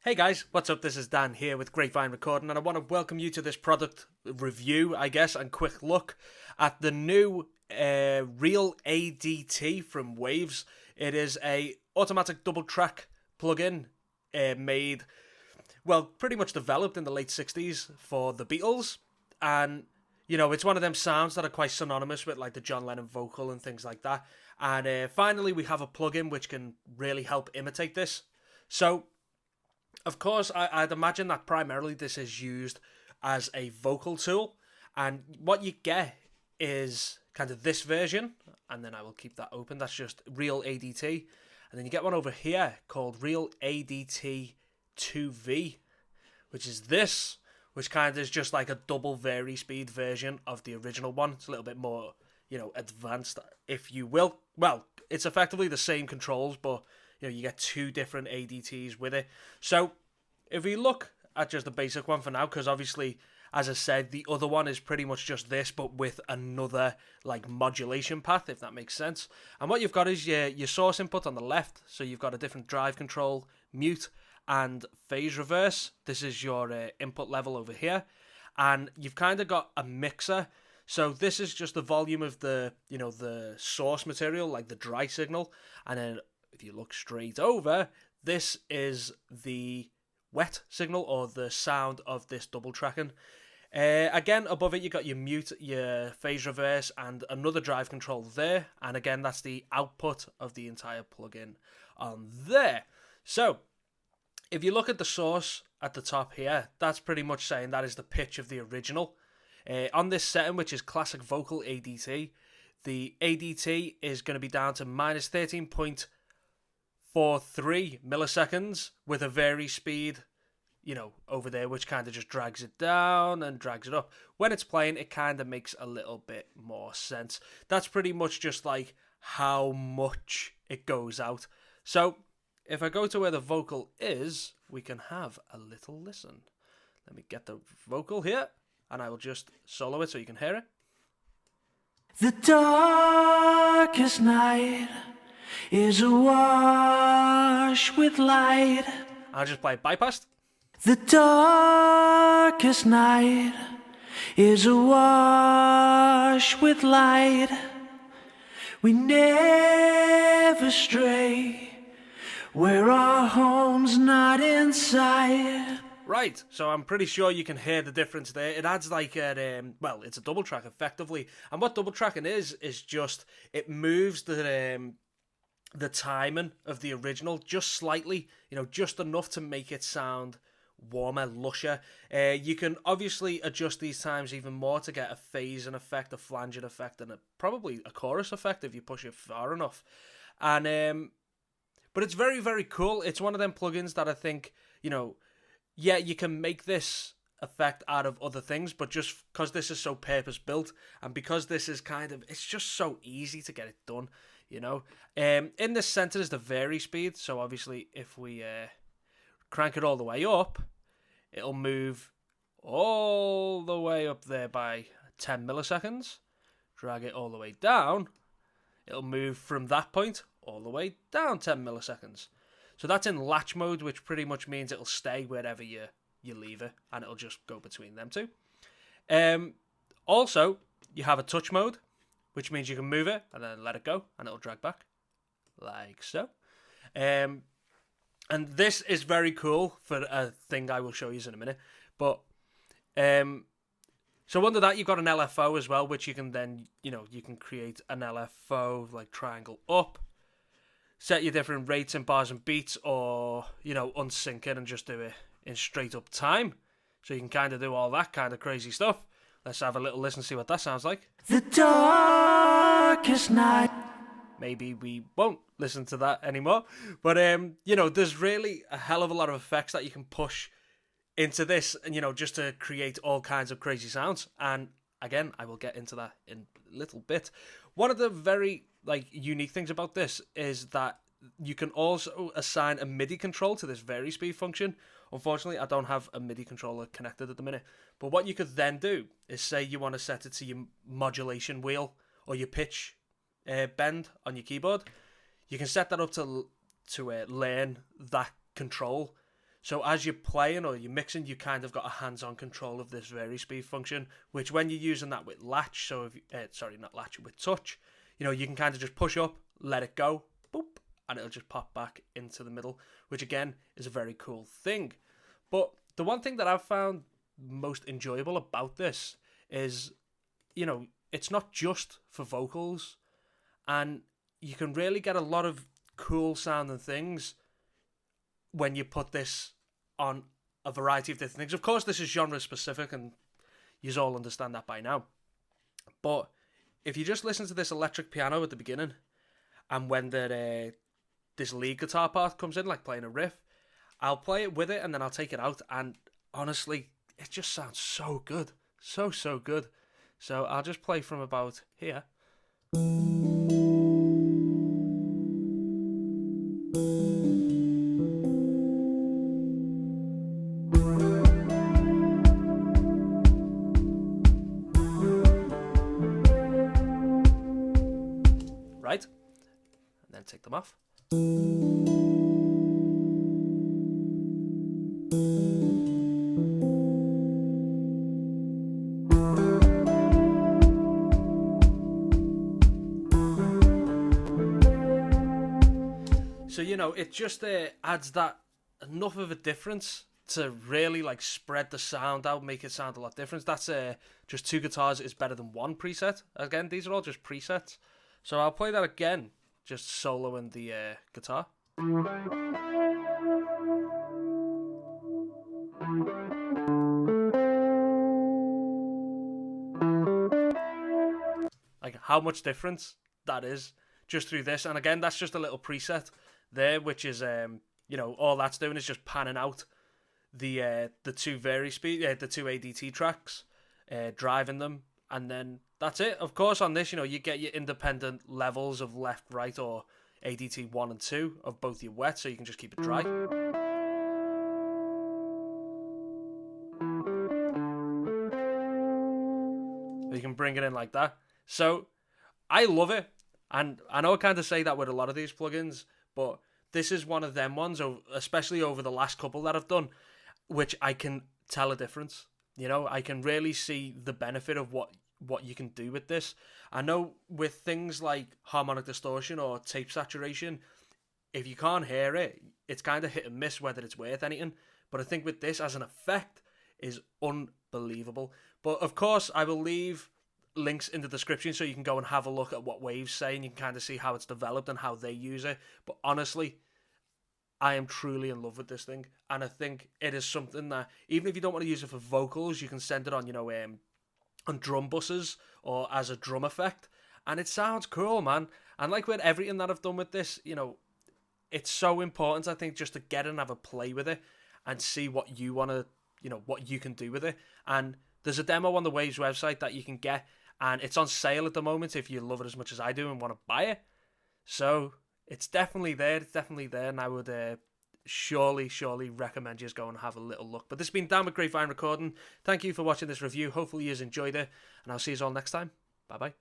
Hey guys, what's up? This is Dan here with Grapevine Recording, and I want to welcome you to this product review, I guess, and quick look at the new Reel ADT from Waves. It is a automatic double track plugin made, well, pretty much developed in the late 60s for the Beatles, and you know, it's one of them sounds that are quite synonymous with like the John Lennon vocal and things like that. And finally, we have a plugin which can really help imitate this. So, of course, I'd imagine that primarily this is used as a vocal tool, and what you get is kind of this version, and then I will keep that open. That's just Reel ADT, and then you get one over here called Reel ADT 2V, which is this, which kind of is just like a double vari-speed version of the original one. It's a little bit more, you know, advanced, if you will. Well, it's effectively the same controls, but you know, you get two different ADTs with it. So if we look at just the basic one for now, because obviously, as I said, the other one is pretty much just this, but with another like modulation path, if that makes sense. And what you've got is your source input on the left. So you've got a different drive control, mute, and phase reverse. This is your input level over here. And you've kind of got a mixer. So this is just the volume of the, you know, the source material, like the dry signal. And then if you look straight over, this is the wet signal, or the sound of this double tracking. Again, above it, you got your mute, your phase reverse, and another drive control there. And again, that's the output of the entire plugin on there. So if you look at the source at the top here, that's pretty much saying that is the pitch of the original. On this setting, which is classic vocal ADT, the ADT is going to be down to minus 13.43 milliseconds with a vari speed, you know, over there, which kind of just drags it down and drags it up. When it's playing, it kind of makes a little bit more sense. That's pretty much just like how much it goes out. So if I go to where the vocal is, we can have a little listen. Let me get the vocal here, and I will just solo it so you can hear it. The darkest night is awash with light. I'll just play it bypassed. The darkest night is awash with light. We never stray where our home's not in sight. Right, so I'm pretty sure you can hear the difference there. It adds like well, it's a double track effectively, and what double tracking is just it moves the timing of the original just slightly, you know, just enough to make it sound warmer, lusher. You can obviously adjust these times even more to get a phasing effect, a flanging effect, and probably a chorus effect if you push it far enough. And but it's very, very cool. It's one of them plugins that I think, you know, yeah, you can make this effect out of other things, but just because this is so purpose-built, and because this is kind of, it's just so easy to get it done, you know. In the center is the vari speed, so obviously if we crank it all the way up, it'll move all the way up there by 10 milliseconds. Drag it all the way down, it'll move from that point all the way down 10 milliseconds. So that's in latch mode, which pretty much means it'll stay wherever you leave it, and it'll just go between them two. Also, you have a touch mode, which means you can move it and then let it go, and it'll drag back, like so. And this is very cool for a thing I will show you in a minute. But so under that, you've got an LFO as well, which you can then, you know, you can create an LFO like triangle up, set your different rates in bars and beats, or, you know, unsync it and just do it in straight up time. So you can kind of do all that kind of crazy stuff. Let's have a little listen, see what that sounds like. The darkest night. Maybe we won't listen to that anymore. But, you know, there's really a hell of a lot of effects that you can push into this, and, you know, just to create all kinds of crazy sounds. And again, I will get into that in a little bit. One of the very like unique things about this is that you can also assign a Midi control to this vari speed function. Unfortunately, I don't have a Midi controller connected at the minute. But what you could then do is say you want to set it to your modulation wheel or your pitch bend on your keyboard. You can set that up to learn that control. So as you're playing or you're mixing, you kind of got a hands-on control of this vari-speed function, which when you're using that with latch, so if sorry, not latch, with touch, you know, you can kind of just push up, let it go, boop, and it'll just pop back into the middle, which again is a very cool thing. But the one thing that I've found most enjoyable about this is, you know, it's not just for vocals, and you can really get a lot of cool sounding things when you put this on a variety of different things. Of course, this is genre specific, and you all understand that by now. But if you just listen to this electric piano at the beginning, and when this lead guitar part comes in, like playing a riff, I'll play it with it, and then I'll take it out, and honestly, it just sounds so good. So good. So I'll just play from about here. Right? And then take them off. So, you know, it just adds that enough of a difference to really like spread the sound out, make it sound a lot different. That's just two guitars is better than one preset. Again, these are all just presets. So I'll play that again, just soloing the guitar. Like how much difference that is just through this. And again, that's just a little preset there, which is you know, all that's doing is just panning out the two vari-speed, the two ADT tracks, driving them, and then that's it. Of course, on this, you know, you get your independent levels of left, right, or ADT 1 and 2 of both your wet, so you can just keep it dry. Or you can bring it in like that. So I love it, and I know I kind of say that with a lot of these plugins, but this is one of them ones, especially over the last couple that I've done, which I can tell a difference. You know, I can really see the benefit of what you can do with this. I know with things like harmonic distortion or tape saturation, if you can't hear it, it's kind of hit and miss whether it's worth anything. But I think with this as an effect is unbelievable. But of course, I will leave links in the description so you can go and have a look at what Waves say, and you can kind of see how it's developed and how they use it. But honestly, I am truly in love with this thing, and I think it is something that even if you don't want to use it for vocals, you can send it on, you know, on drum buses or as a drum effect, and it sounds cool, man. And like with everything that I've done with this, you know, it's so important, I think, just to get and have a play with it and see what you want to, you know, what you can do with it. And there's a demo on the Waves website that you can get, and it's on sale at the moment if you love it as much as I do and want to buy it. So it's definitely there. And I would surely recommend you just go and have a little look. But this has been Dan with Grapevine Recording. Thank you for watching this review. Hopefully you enjoyed it, and I'll see you all next time. Bye-bye.